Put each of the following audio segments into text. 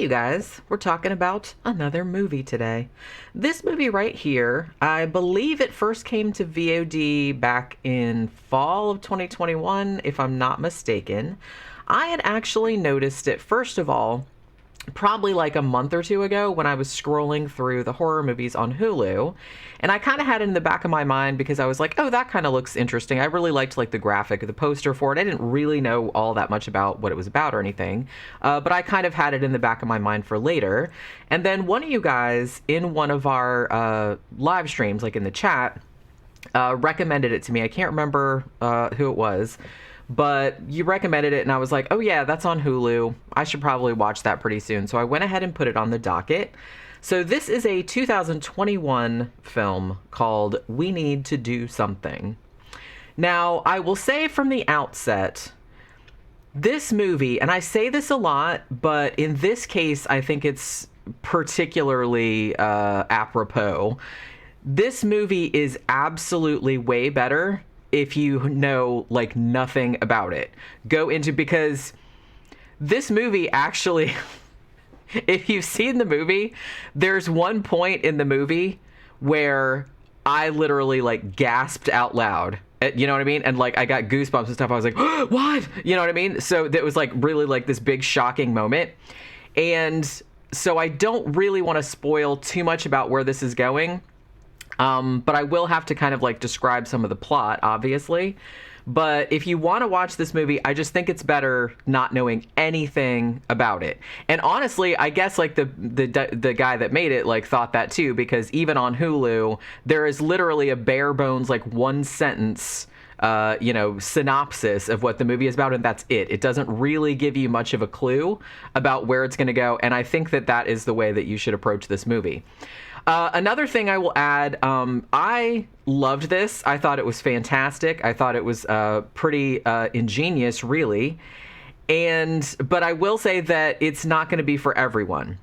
Hey you guys, we're talking about another movie today. This movie right here, I believe it first came to VOD back in fall of 2021, if I'm not mistaken. I had actually noticed it, first of all, probably like a month or two ago when I was scrolling through the horror movies on Hulu. And I kind of had it in the back of my mind because I was like, oh, that kind of looks interesting. I really liked like the graphic, the poster for it. I didn't really know all that much about what it was about or anything. But I kind of had it in the back of my mind for later. And then one of you guys in one of our live streams, like in the chat, recommended it to me. I can't remember who it was. But you recommended it, and I was like, oh yeah, that's on Hulu. I should probably watch that pretty soon. So I went ahead and put it on the docket. So this is a 2021 film called We Need to Do Something. Now, I will say from the outset, this movie, and I say this a lot, but in this case, I think it's particularly apropos. This movie is absolutely way better if you know like nothing about it. Because this movie actually, if you've seen the movie, there's one point in the movie where I literally like gasped out loud. You know what I mean? And like I got goosebumps and stuff. I was like, what? You know what I mean? So that was like really like this big shocking moment. And so I don't really want to spoil too much about where this is going. But I will have to kind of like describe some of the plot, obviously. But if you want to watch this movie, I just think it's better not knowing anything about it. And honestly, I guess like the guy that made it like thought that too, because even on Hulu, there is literally a bare bones like one sentence synopsis of what the movie is about, and that's it. It doesn't really give you much of a clue about where it's going to go, and I think that that is the way that you should approach this movie. Another thing I will add, I loved this. I thought it was fantastic. I thought it was pretty ingenious, really. But I will say that it's not going to be for everyone.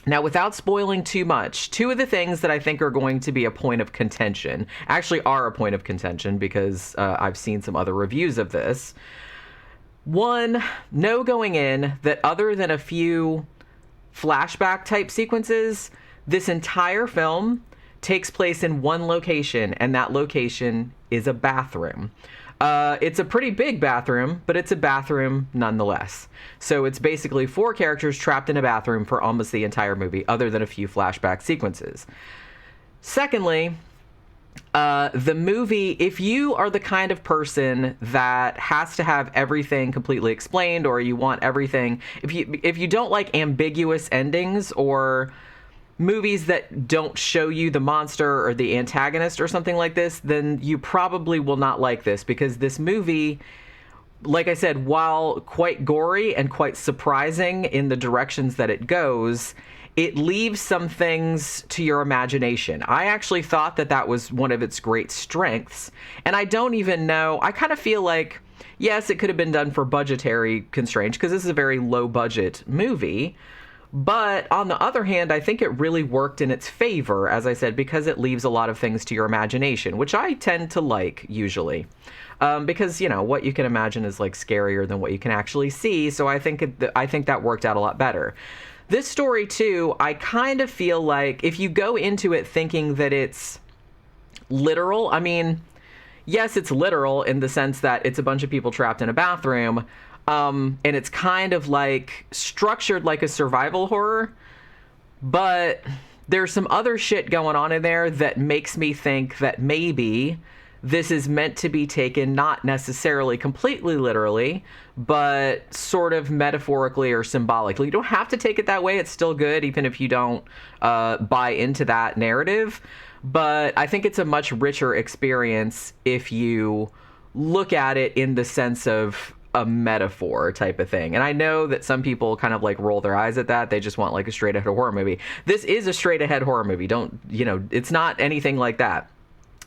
Now, without spoiling too much, two of the things that I think are going to be a point of contention, actually are a point of contention because I've seen some other reviews of this. One, know going in that other than a few flashback type sequences, this entire film takes place in one location, and that location is a bathroom. It's a pretty big bathroom, but it's a bathroom nonetheless. So it's basically four characters trapped in a bathroom for almost the entire movie, other than a few flashback sequences. Secondly, the movie, if you are the kind of person that has to have everything completely explained, or you want everything, if you don't like ambiguous endings or movies that don't show you the monster or the antagonist or something like this, then you probably will not like this, because this movie, like I said, while quite gory and quite surprising in the directions that it goes, it leaves some things to your imagination. I actually thought that that was one of its great strengths, and I don't even know, I kind of feel like, yes, it could have been done for budgetary constraints, because this is a very low budget movie. But on the other hand, I think it really worked in its favor, as I said, because it leaves a lot of things to your imagination, which I tend to like usually. Because, you know, what you can imagine is like scarier than what you can actually see. So I think that worked out a lot better. This story, too, I kind of feel like if you go into it thinking that it's literal, I mean, yes, it's literal in the sense that it's a bunch of people trapped in a bathroom. And it's kind of like structured like a survival horror, but there's some other shit going on in there that makes me think that maybe this is meant to be taken not necessarily completely literally, but sort of metaphorically or symbolically. You don't have to take it that way. It's still good, even if you don't buy into that narrative. But I think it's a much richer experience if you look at it in the sense of a metaphor type of thing. And I know that some people kind of like roll their eyes at that. They just want like a straight ahead horror movie. This is a straight ahead horror movie. It's not anything like that.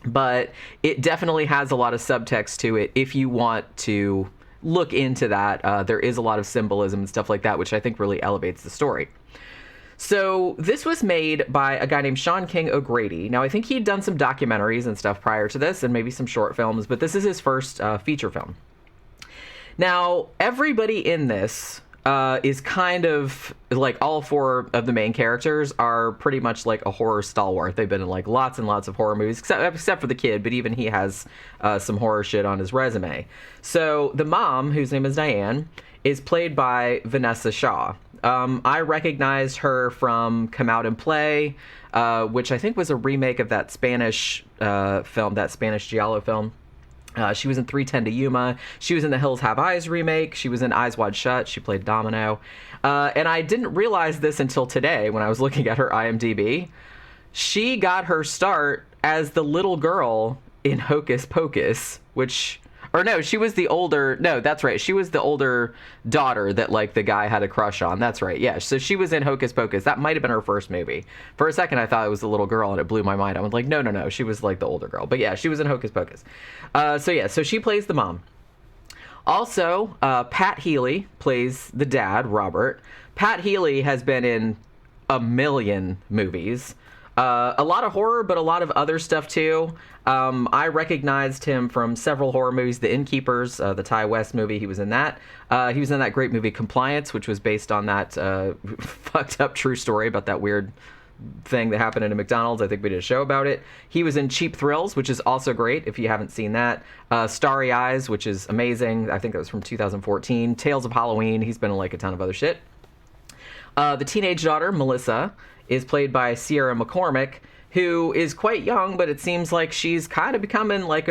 But it definitely has a lot of subtext to it if you want to look into that. There is a lot of symbolism and stuff like that, which I think really elevates the story. So this was made by a guy named Sean King O'Grady. Now, I think he'd done some documentaries and stuff prior to this and maybe some short films, but this is his first feature film. Now, everybody in this is kind of like all four of the main characters are pretty much like a horror stalwart. They've been in like lots and lots of horror movies, except for the kid, but even he has some horror shit on his resume. So the mom, whose name is Diane, is played by Vanessa Shaw. I recognized her from Come Out and Play, which I think was a remake of that Spanish film, that Spanish Giallo film. She was in 3:10 to Yuma. She was in the Hills Have Eyes remake. She was in Eyes Wide Shut. She played Domino. And I didn't realize this until today when I was looking at her IMDb. She got her start as the little girl in Hocus Pocus, which... Or no, she was the older... No, that's right. She was the older daughter that, like, the guy had a crush on. That's right, yeah. So she was in Hocus Pocus. That might have been her first movie. For a second, I thought it was the little girl, and it blew my mind. I was like, no. She was, like, the older girl. But, yeah, she was in Hocus Pocus. So she plays the mom. Also, Pat Healy plays the dad, Robert. Pat Healy has been in a million movies. A lot of horror, but a lot of other stuff, too. I recognized him from several horror movies. The Innkeepers, the Ty West movie, he was in that. He was in that great movie Compliance, which was based on that fucked up true story about that weird thing that happened in a McDonald's. I think we did a show about it. He was in Cheap Thrills, which is also great if you haven't seen that. Starry Eyes, which is amazing. I think that was from 2014. Tales of Halloween. He's been in like a ton of other shit. The teenage daughter, Melissa, is played by Ciarra McCormick, who is quite young, but it seems like she's kind of becoming like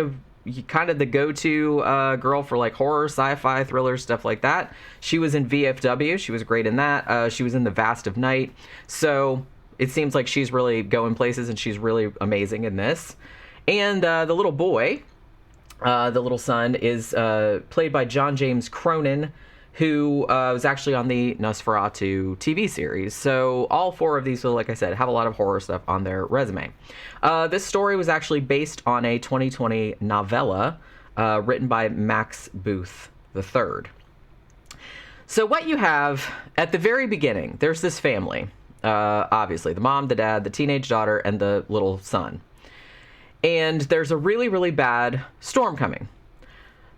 kind of the go-to girl for like horror, sci-fi, thrillers, stuff like that. She was in VFW. She was great in that. She was in The Vast of Night. So it seems like she's really going places, and she's really amazing in this. And the little boy, the little son, is played by John James Cronin, who was actually on the Nosferatu TV series. So all four of these, like I said, have a lot of horror stuff on their resume. This story was actually based on a 2020 novella written by Max Booth III. So what you have at the very beginning, there's this family. Obviously, the mom, the dad, the teenage daughter, and the little son. And there's a really, really bad storm coming.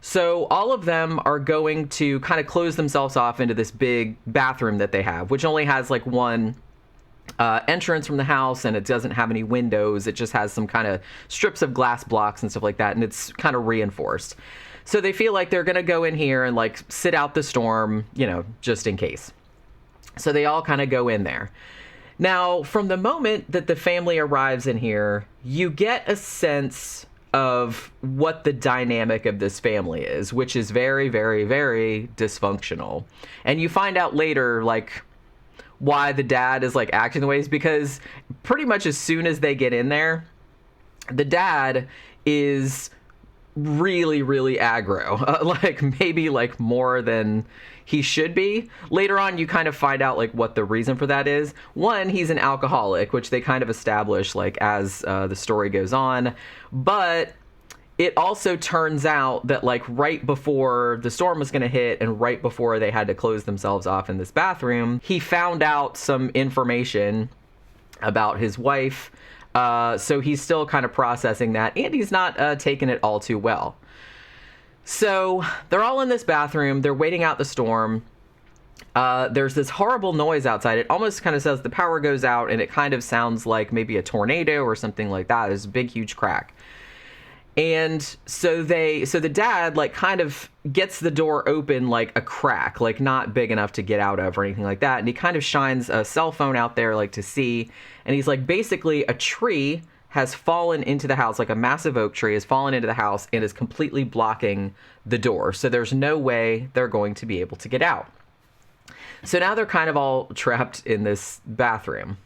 So all of them are going to kind of close themselves off into this big bathroom that they have, which only has like one entrance from the house, and it doesn't have any windows. It just has some kind of strips of glass blocks and stuff like that, and it's kind of reinforced. So they feel like they're going to go in here and like sit out the storm, just in case. So they all kind of go in there. Now, from the moment that the family arrives in here, you get a sense of what the dynamic of this family is, which is very, very, very dysfunctional. And you find out later, like, why the dad is, like, acting the way, is because pretty much as soon as they get in there, the dad is really, really aggro. Like, maybe, like, more than he should be. Later on, you kind of find out, like, what the reason for that is. One, he's an alcoholic, which they kind of establish, like, as the story goes on. But it also turns out that, like, right before the storm was going to hit and right before they had to close themselves off in this bathroom, he found out some information about his wife. So he's still kind of processing that, and he's not taking it all too well. So they're all in this bathroom. They're waiting out the storm. There's this horrible noise outside. It almost kind of says the power goes out, and it kind of sounds like maybe a tornado or something like that. There's a big, huge crack. And so the dad, like, kind of gets the door open like a crack, like not big enough to get out of or anything like that. And he kind of shines a cell phone out there, like, to see. And he's like, basically a tree has fallen into the house, like a massive oak tree has fallen into the house and is completely blocking the door. So there's no way they're going to be able to get out. So now they're kind of all trapped in this bathroom.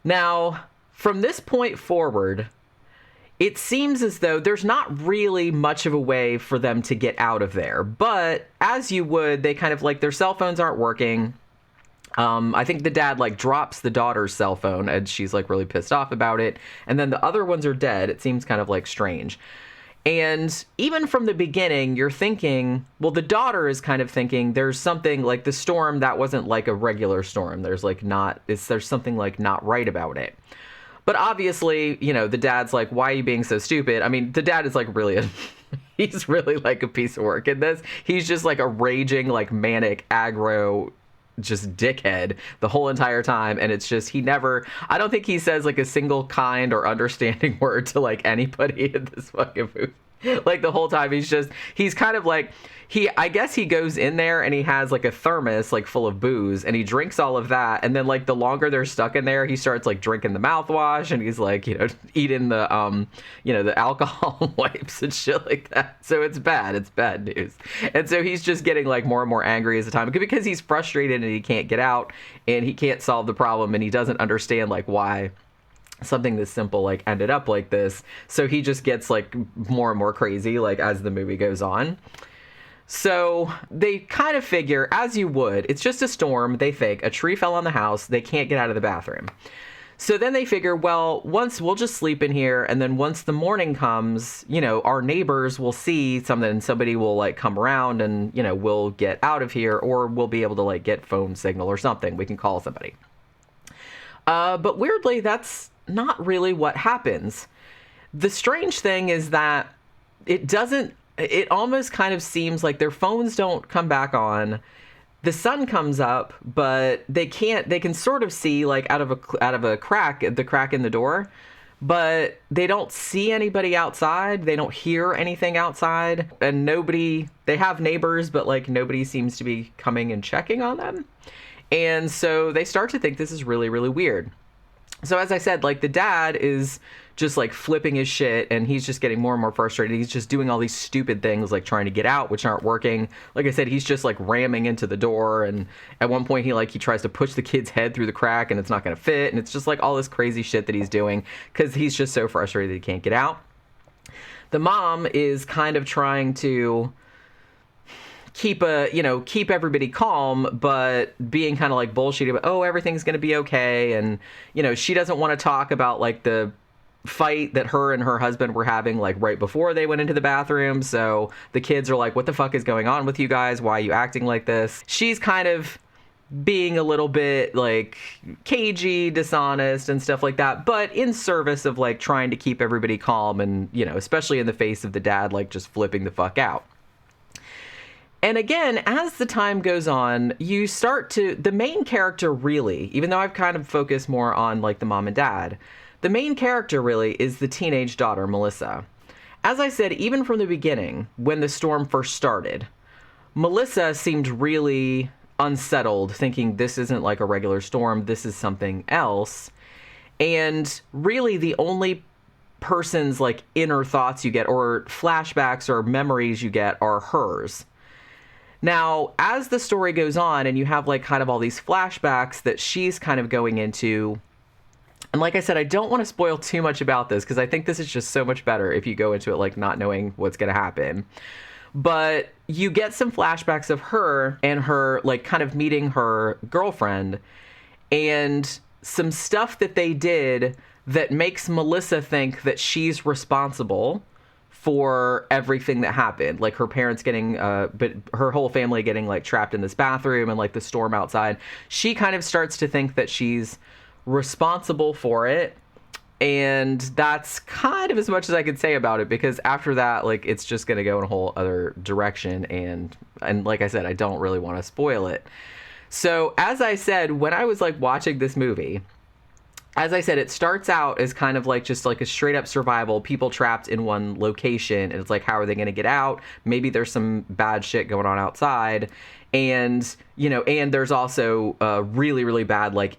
Now, from this point forward, it seems as though there's not really much of a way for them to get out of there. But as you would, they kind of, like, their cell phones aren't working. I think the dad, like, drops the daughter's cell phone, and she's, like, really pissed off about it. And then the other ones are dead. It seems kind of, like, strange. And even from the beginning, you're thinking, well, the daughter is kind of thinking there's something, like, the storm, that wasn't like a regular storm. There's, like, there's something, like, not right about it. But obviously, the dad's like, why are you being so stupid? I mean, the dad is, like, really He's really like a piece of work in this. He's just like a raging, like manic, aggro, just dickhead the whole entire time. And it's just, I don't think he says like a single kind or understanding word to like anybody in this fucking movie. Like the whole time he's kind of like, I guess he goes in there and he has like a thermos like full of booze and he drinks all of that. And then like the longer they're stuck in there, he starts like drinking the mouthwash and he's like, eating the, the alcohol wipes and shit like that. So it's bad. It's bad news. And so he's just getting like more and more angry as the time, because he's frustrated and he can't get out and he can't solve the problem and he doesn't understand like why something this simple like ended up like this. So he just gets like more and more crazy like as the movie goes on. So they kind of figure, as you would, it's just a storm. They think a tree fell on the house. They can't get out of the bathroom. So then they figure, well, once we'll just sleep in here. And then once the morning comes, our neighbors will see something and somebody will like come around and, we'll get out of here, or we'll be able to like get phone signal or something. We can call somebody. But weirdly, that's not really what happens. The strange thing is that it almost kind of seems like their phones don't come back on. The sun comes up, but they can sort of see like out of a crack, the crack in the door, but they don't see anybody outside. They don't hear anything outside, and they have neighbors, but like nobody seems to be coming and checking on them. And so they start to think this is really, really weird. So as I said, like the dad is just like flipping his shit and he's just getting more and more frustrated. He's just doing all these stupid things like trying to get out, which aren't working. Like I said, he's just like ramming into the door. And at one point he tries to push the kid's head through the crack and it's not going to fit. And it's just like all this crazy shit that he's doing because he's just so frustrated that he can't get out. The mom is kind of trying to keep everybody calm, but being kind of like bullshit about, oh, everything's going to be okay. And, she doesn't want to talk about like the fight that her and her husband were having like right before they went into the bathroom. So the kids are like, what the fuck is going on with you guys? Why are you acting like this? She's kind of being a little bit like cagey, dishonest and stuff like that, but in service of like trying to keep everybody calm and, especially in the face of the dad, like just flipping the fuck out. And again, as the time goes on, the main character really, even though I've kind of focused more on like the mom and dad, the main character really is the teenage daughter, Melissa. As I said, even from the beginning, when the storm first started, Melissa seemed really unsettled, thinking this isn't like a regular storm, this is something else. And really the only person's like inner thoughts you get or flashbacks or memories you get are hers. Now, as the story goes on and you have like kind of all these flashbacks that she's kind of going into, and like I said, I don't want to spoil too much about this because I think this is just so much better if you go into it like not knowing what's going to happen. But you get some flashbacks of her and her like kind of meeting her girlfriend and some stuff that they did that makes Melissa think that she's responsible for everything that happened, like her parents but her whole family getting like trapped in this bathroom and like the storm outside. She kind of starts to think that she's responsible for it. And that's kind of as much as I could say about it, because after that, like, it's just going to go in a whole other direction. And like I said, I don't really want to spoil it. So as I said, when I was like watching this movie, as I said, it starts out as kind of like just like a straight up survival, people trapped in one location. And it's like, how are they going to get out? Maybe there's some bad shit going on outside. And, and there's also really, really bad, like,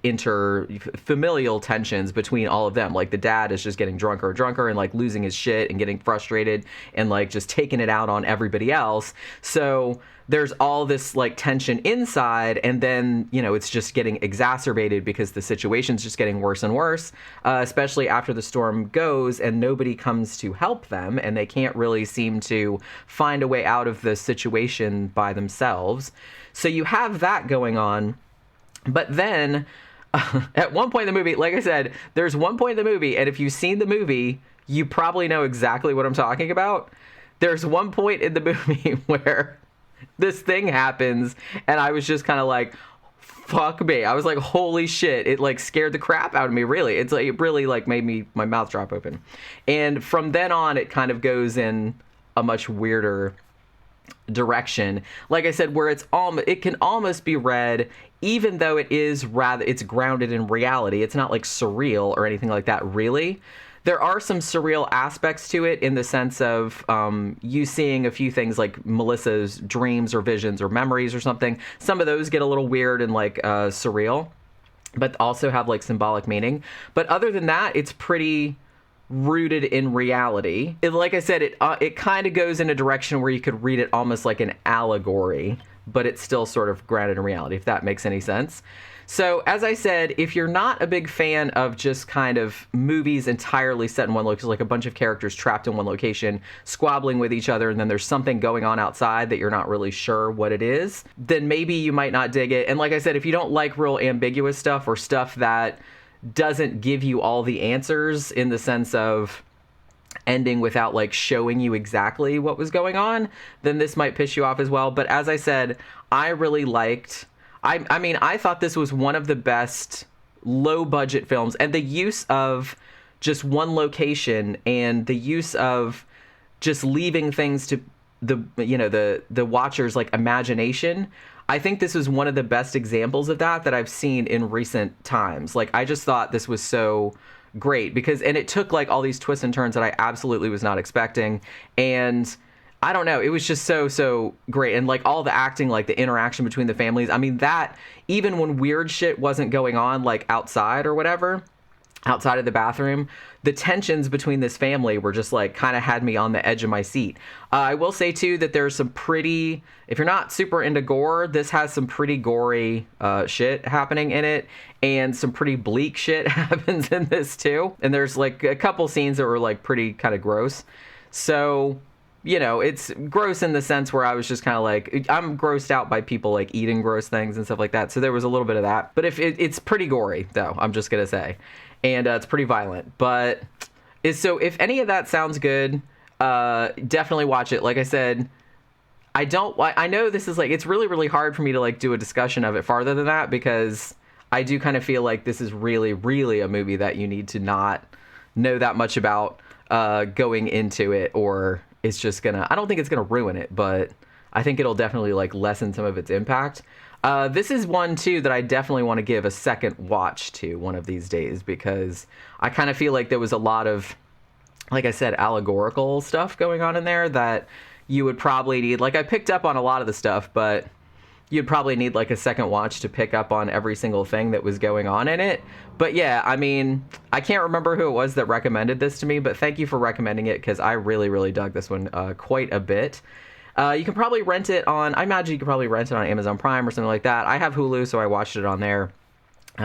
familial tensions between all of them. Like, the dad is just getting drunker and drunker and, like, losing his shit and getting frustrated and, like, just taking it out on everybody else. So there's all this, like, tension inside, and then, it's just getting exacerbated because the situation's just getting worse and worse, especially after the storm goes and nobody comes to help them, and they can't really seem to find a way out of the situation by themselves. So you have that going on. But then at one point in the movie, like I said, there's one point in the movie, and if you've seen the movie, you probably know exactly what I'm talking about. There's one point in the movie where this thing happens, and I was just kind of like, fuck me. I was like, holy shit. It like scared the crap out of me, really. It really like made my mouth drop open. And from then on, it kind of goes in a much weirder direction. Like I said, where it can almost be read, even though it's grounded in reality. It's not like surreal or anything like that, really. There are some surreal aspects to it in the sense of you seeing a few things like Melissa's dreams or visions or memories or something. Some of those get a little weird and like surreal, but also have like symbolic meaning. But other than that, it's pretty rooted in reality. Like I said, it kind of goes in a direction where you could read it almost like an allegory, but it's still sort of grounded in reality, if that makes any sense. So, as I said, if you're not a big fan of just kind of movies entirely set in one location, like a bunch of characters trapped in one location, squabbling with each other, and then there's something going on outside that you're not really sure what it is, then maybe you might not dig it. And like I said, if you don't like real ambiguous stuff or stuff that doesn't give you all the answers in the sense of ending without like showing you exactly what was going on, then this might piss you off as well. But as I said, I really liked... I mean, I thought this was one of the best low-budget films, and the use of just one location and the use of just leaving things to the watcher's like imagination. I think this was one of the best examples of that I've seen in recent times. Like, I just thought this was so great and it took like all these twists and turns that I absolutely was not expecting, and I don't know. It was just so great. And like all the acting, like the interaction between the families. I mean, that even when weird shit wasn't going on, like outside or whatever, outside of the bathroom, the tensions between this family were just like kind of had me on the edge of my seat. I will say too that there's some pretty, if you're not super into gore, this has some pretty gory shit happening in it, and some pretty bleak shit happens in this too. And there's like a couple scenes that were like pretty kind of gross. So, you know, it's gross in the sense where I was just kind of like, I'm grossed out by people like eating gross things and stuff like that. So there was a little bit of that. But it's pretty gory, though, I'm just going to say. And it's pretty violent. But so if any of that sounds good, definitely watch it. Like I said, I know this is like, it's really, really hard for me to like do a discussion of it farther than that, because I do kind of feel like this is really, really a movie that you need to not know that much about going into it, or it's just I don't think it's gonna ruin it, but I think it'll definitely like lessen some of its impact. This is one too that I definitely want to give a second watch to one of these days, because I kind of feel like there was a lot of, like I said, allegorical stuff going on in there that you would probably need. Like, I picked up on a lot of the stuff, but you'd probably need like a second watch to pick up on every single thing that was going on in it. But yeah, I mean, I can't remember who it was that recommended this to me, but thank you for recommending it, because I really, really dug this one quite a bit. You can probably rent it I imagine you could probably rent it on Amazon Prime or something like that. I have Hulu, so I watched it on there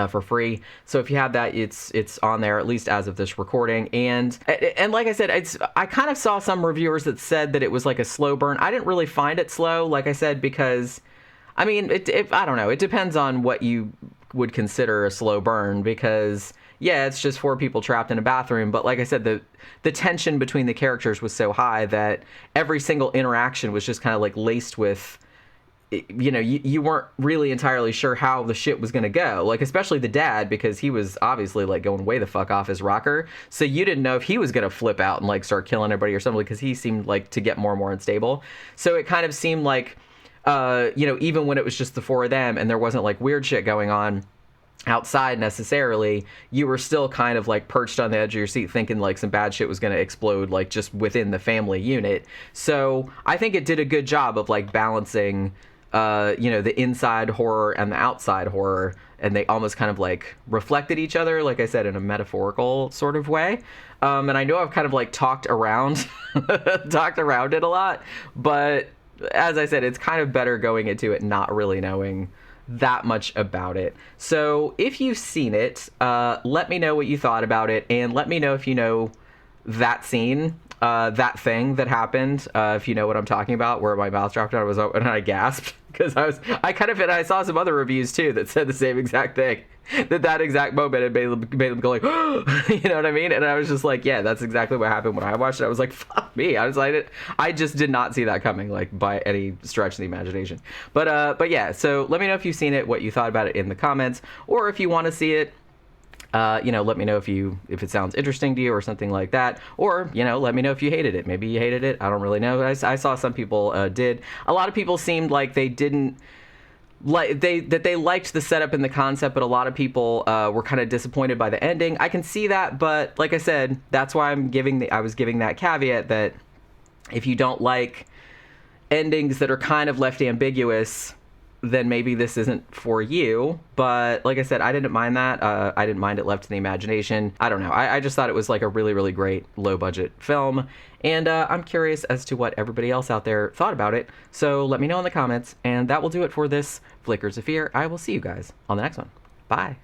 for free. So if you have that, it's on there, at least as of this recording. And like I said, I kind of saw some reviewers that said that it was like a slow burn. I didn't really find it slow, like I said, because I mean, I don't know. It depends on what you would consider a slow burn, because yeah, it's just 4 people trapped in a bathroom. But like I said, the tension between the characters was so high that every single interaction was just kind of like laced with, you know, you weren't really entirely sure how the shit was going to go. Like, especially the dad, because he was obviously like going way the fuck off his rocker. So you didn't know if he was going to flip out and like start killing everybody or something, because he seemed like to get more and more unstable. So it kind of seemed like, you know, even when it was just the 4 of them and there wasn't like weird shit going on outside necessarily, you were still kind of like perched on the edge of your seat thinking like some bad shit was going to explode like just within the family unit. So I think it did a good job of like balancing you know, the inside horror and the outside horror, and they almost kind of like reflected each other, like I said, in a metaphorical sort of way. And I know I've kind of like talked around it a lot, but as I said, it's kind of better going into it not really knowing that much about it. So if you've seen it, let me know what you thought about it, and let me know if you know that scene, that thing that happened, if you know what I'm talking about, where my mouth dropped out, and I gasped, because I saw some other reviews too that said the same exact thing, that exact moment it made them go like, you know what I mean? And I was just like, yeah, that's exactly what happened when I watched it. I was like, fuck me. I just did not see that coming, like, by any stretch of the imagination. But yeah, so let me know if you've seen it, what you thought about it in the comments, or if you want to see it, Let me know if it sounds interesting to you or something like that. Or, let me know if you hated it. Maybe you hated it. I don't really know. I saw some people did. A lot of people seemed like they didn't they liked the setup and the concept, but a lot of people were kind of disappointed by the ending. I can see that, but like I said, that's why I was giving that caveat that if you don't like endings that are kind of left ambiguous, then maybe this isn't for you. But like I said, I didn't mind that. I didn't mind it left to the imagination. I don't know. I just thought it was like a really, really great low budget film. And I'm curious as to what everybody else out there thought about it. So let me know in the comments. And that will do it for this Flickers of Fear. I will see you guys on the next one. Bye.